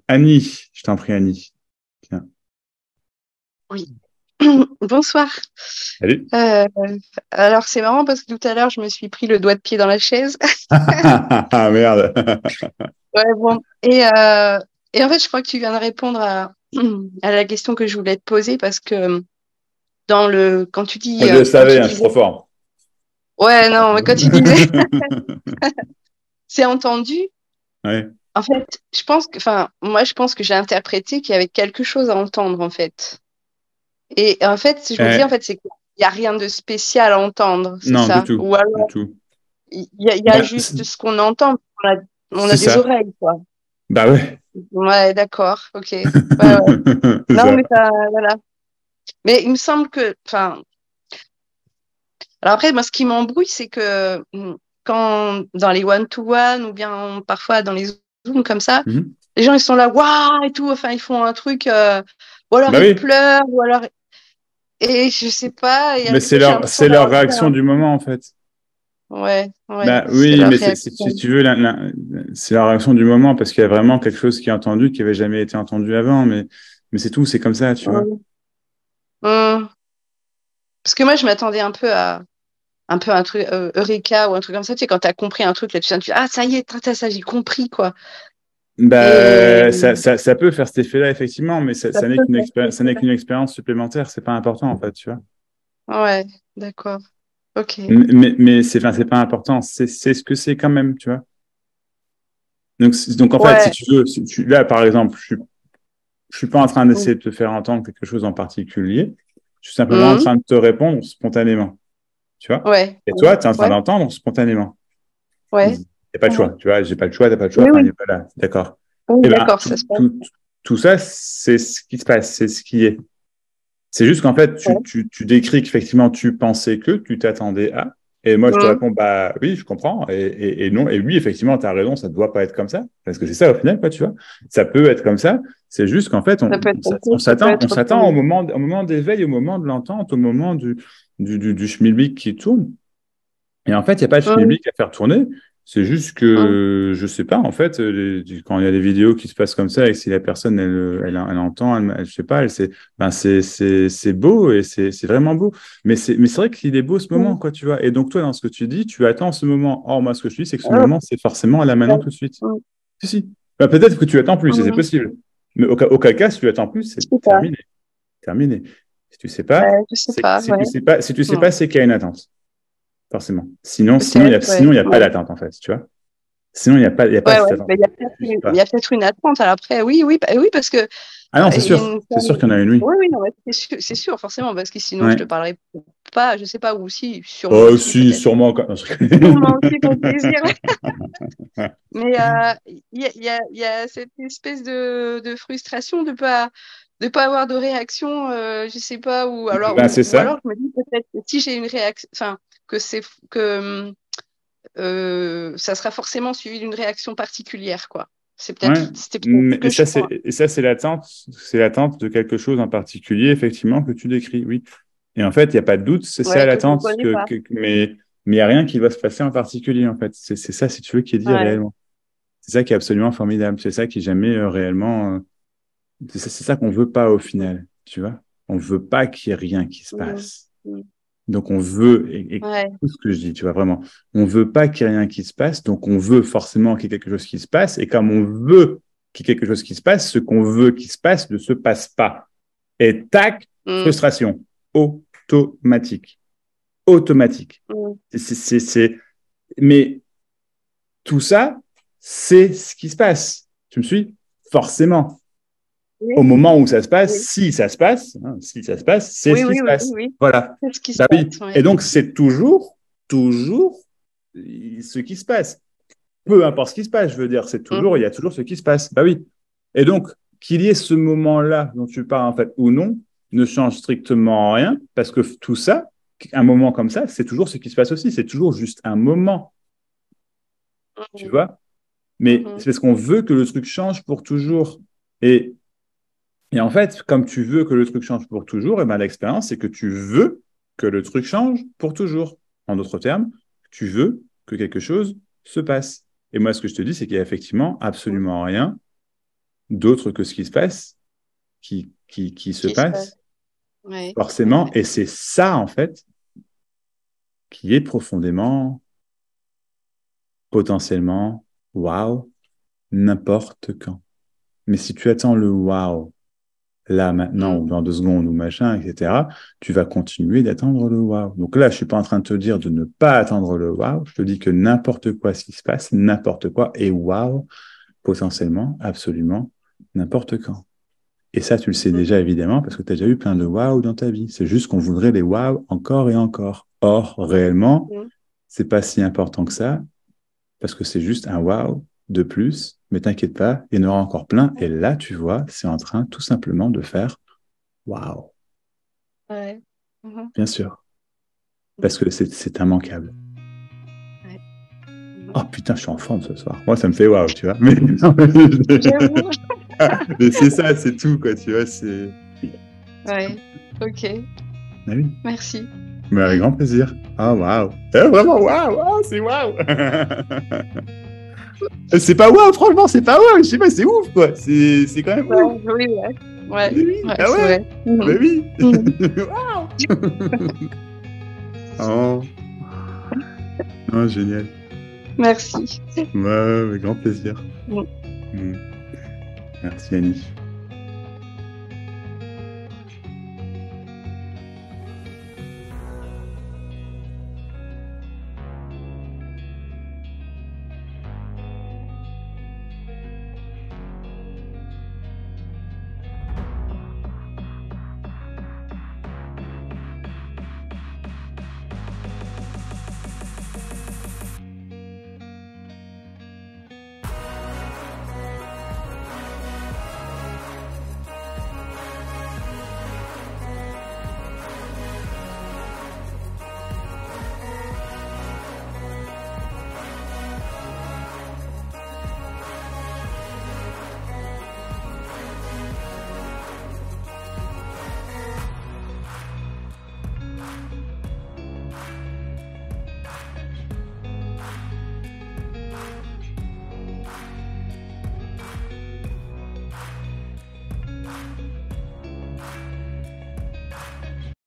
Annie, je t'en prie, Annie. Tiens. Oui. Bonsoir. Salut. Euh, alors c'est marrant parce que tout à l'heure je me suis pris le doigt de pied dans la chaise. Ah, merde. Ouais, bon. Et en fait je crois que tu viens de répondre à la question que je voulais te poser parce que dans le Moi, je le quand savais, tu hein, je suis disais trop fort. ouais non mais quand tu disais c'est entendu. Ouais. En fait je pense que enfin moi je pense que j'ai interprété qu'il y avait quelque chose à entendre en fait. Et en fait si je me dis en Eh, fait c'est qu'il y a rien de spécial à entendre c'est non, du ça tout. ou Du alors tout. il y a Bah, juste ce qu'on entend. On a c'est des ça. oreilles, quoi. Bah ouais. Ouais, d'accord, ok. Ouais, ouais. C'est Non, ça. mais ça, voilà. Mais il me semble que, enfin, alors après, moi, ce qui m'embrouille, c'est que quand dans les one-to-one ou bien parfois dans les zooms comme ça, Mhm. les gens ils sont là, waouh et tout. Enfin, ils font un truc, ou alors Bah ils oui. pleurent, ou alors et je sais pas. Et Mais du coup, j'ai l'impression c'est leur d'avoir dit réaction du moment, en fait. ouais, ouais, Bah c'est oui, leur mais si réaction. tu veux, c'est la réaction du moment parce qu'il y a vraiment quelque chose qui est entendu qui avait jamais été entendu avant. Mais c'est tout, c'est comme ça, tu vois. Hum, hum. Parce que moi, je m'attendais un peu un truc Eureka ou un truc comme ça, tu sais, quand t'as compris un truc, là, tu dis, ah, ça y est, ça, j'ai compris, quoi. Et Bah, ça peut faire cet effet-là, effectivement, mais ça ça n'est peut qu'une faire expérience, ça n'est plaisir. qu'une expérience supplémentaire. C'est pas important, en fait, tu vois. Ouais, d'accord. Ok. Mais enfin, c'est pas important. C'est ce que c'est quand même, tu vois. Donc, en fait, si Ouais. tu veux, là, par exemple, je suis pas en train Mm. d'essayer de te faire entendre quelque chose en particulier. Je suis simplement en Mhm. train de te répondre spontanément, tu vois. Ouais. Et Ouais. toi, tu es en train Ouais. d'entendre spontanément. Il Ouais. n'y a pas de Ouais. choix, tu vois. J'ai pas le choix, t'as pas le choix. Oui, Enfin, il oui. n'y a pas là. D'accord. Oui, Eh ben, d'accord, ça se passe. tout ça, c'est ce qui se passe, c'est ce qui est. C'est juste qu'en fait, Ouais. tu décris qu'effectivement, tu pensais que tu t'attendais à. Et moi, je te Mhm. réponds, bah oui, je comprends. Et non. Et oui, effectivement, tu as raison, ça ne doit pas être comme ça. Parce que c'est ça, au final, quoi, tu vois. Ça peut être comme ça. C'est juste qu'en fait, Ça peut être quelque chose, ça peut on être autre s'attend chose. au moment d'éveil, au moment de l'entente, au moment du schmilblick qui tourne. Et en fait, il n'y a pas de Mhm. schmilblick à faire tourner. C'est juste Mhm. que, je sais pas, en fait, quand il y a des vidéos qui se passent comme ça et que si la personne, elle entend, je sais pas, ben c'est beau et c'est vraiment beau. Mais c'est vrai qu'il est beau ce moment, Mhm. quoi, tu vois. Et donc, toi, dans ce que tu dis, tu attends ce moment. Or, moi, ce que je dis, c'est que ce Oh, moment, c'est forcément là maintenant ouais. tout de suite. Mhm. Si, si. Ben, peut-être que tu attends plus, et c'est Mhm. possible. Mais auquel cas, si tu attends plus, Je c'est sais pas. terminé. Terminé. Si tu sais pas, Je sais pas, ouais. si tu sais Non. pas, c'est qu'il y a une attente forcément. Peut-être, Sinon, ouais. il n'y a pas Ouais. d'attente, en fait, tu vois. Sinon, il y a pas Ouais, ouais. cette attente. Mais Il y a juste il y pas. a peut-être une attente. Alors après, oui, oui, oui, parce que Ah non, il y a une c'est sûr forme- qu'il y en a une, oui. Oui, oui, non, ouais, c'est sûr, forcément, parce que sinon je Ouais. te parlerai pas, je sais pas, ou si, sûrement Oh, aussi, si, peut-être. sûrement. Non, Sûrement aussi pour le plaisir. Mais il y a cette espèce de frustration de pas avoir de réaction, je sais pas, Ben, c'est ou ça. alors je me dis peut-être que si j'ai une réaction, enfin, que ça sera forcément suivi d'une réaction particulière, quoi. Ouais. C'était peut-être ce que je crois. Et ça, c'est l'attente de quelque chose en particulier, effectivement, que tu décris, oui. Et en fait, il n'y a pas de doute, c'est ça Ouais, que je ne l'attente, connais pas. mais il n'y a rien qui va se passer en particulier, en fait. C'est ça, si tu veux, qui est dit Ouais. réellement. C'est ça qui est absolument formidable. C'est ça qui est jamais réellement. C'est ça qu'on veut pas au final, tu vois. On veut pas qu'il y ait rien qui se Mhm. passe. Mhm. Donc on veut, et Ouais. tout ce que je dis, tu vois, vraiment, on veut pas qu'il y ait rien qui se passe, donc on veut forcément qu'il y ait quelque chose qui se passe, et comme on veut qu'il y ait quelque chose qui se passe, ce qu'on veut qui se passe ne se passe pas. Et tac, Mhm. frustration, automatique, automatique. Mhm. C'est. Mais tout ça, c'est ce qui se passe. Tu me suis? Forcément. Au Oui, moment où ça se passe, oui. si ça se passe, hein, si ça se passe, c'est ce Oui, qui oui, se oui, oui, passe. oui. Voilà. C'est ce qui se Bah passe, oui. Et ouais. donc, c'est toujours ce qui se passe. Peu importe ce qui se passe, je veux dire, il y Mhm. a toujours ce qui se passe. Bah oui. Et donc, qu'il y ait ce moment-là dont tu parles, en fait, ou non, ne change strictement rien, parce que tout ça, un moment comme ça, c'est toujours ce qui se passe aussi. C'est toujours juste un moment, tu Mhm. vois. Mais c'est Mhm. parce qu'on veut que le truc change pour toujours. Et Et en fait, comme tu veux que le truc change pour toujours, et ben l'expérience, c'est que tu veux que le truc change pour toujours. En d'autres termes, tu veux que quelque chose se passe. Et moi, ce que je te dis, c'est qu'il y a effectivement Mhm. absolument rien d'autre que ce qui se passe, qui se passe, ouais. forcément. Ouais. Et c'est ça, en fait, qui est profondément, potentiellement, waouh, n'importe quand. Mais si tu attends le waouh, là, maintenant, ou dans 2 secondes, ou machin, etc., tu vas continuer d'attendre le waouh. Donc là, je suis pas en train de te dire de ne pas attendre le waouh. Je te dis que n'importe quoi ce qui se passe, n'importe quoi est waouh, potentiellement, absolument, n'importe quand. Et ça, tu le sais déjà, évidemment, parce que tu as déjà eu plein de waouh dans ta vie. C'est juste qu'on voudrait les waouh encore et encore. Or, réellement, c'est pas si important que ça, parce que c'est juste un waouh de plus, mais t'inquiète pas, il y en aura encore plein. Et là, tu vois, c'est en train tout simplement de faire waouh. Ouais. Bien sûr, parce que c'est immanquable. Ouais. Oh putain, je suis en forme ce soir. Moi, ça me fait waouh, tu vois. Mais, J'avoue. mais c'est ça, c'est tout, quoi, tu vois. C'est. Ouais. Ok. Ah oui. Merci. Mais avec grand plaisir. Ah, waouh. Vraiment, waouh, waouh, c'est waouh. C'est pas waouh, franchement, c'est pas waouh. Je sais pas, c'est ouf, quoi. C'est quand même Ouais, ouf. oui, ouais. Ouais, Mais oui, ouais, ah c'est ouais. vrai. Ah bah oui. Mhm. Waouh. Oh, oh, génial. Merci. Ouais, avec grand plaisir. Mhm. Mm. Merci, Annie.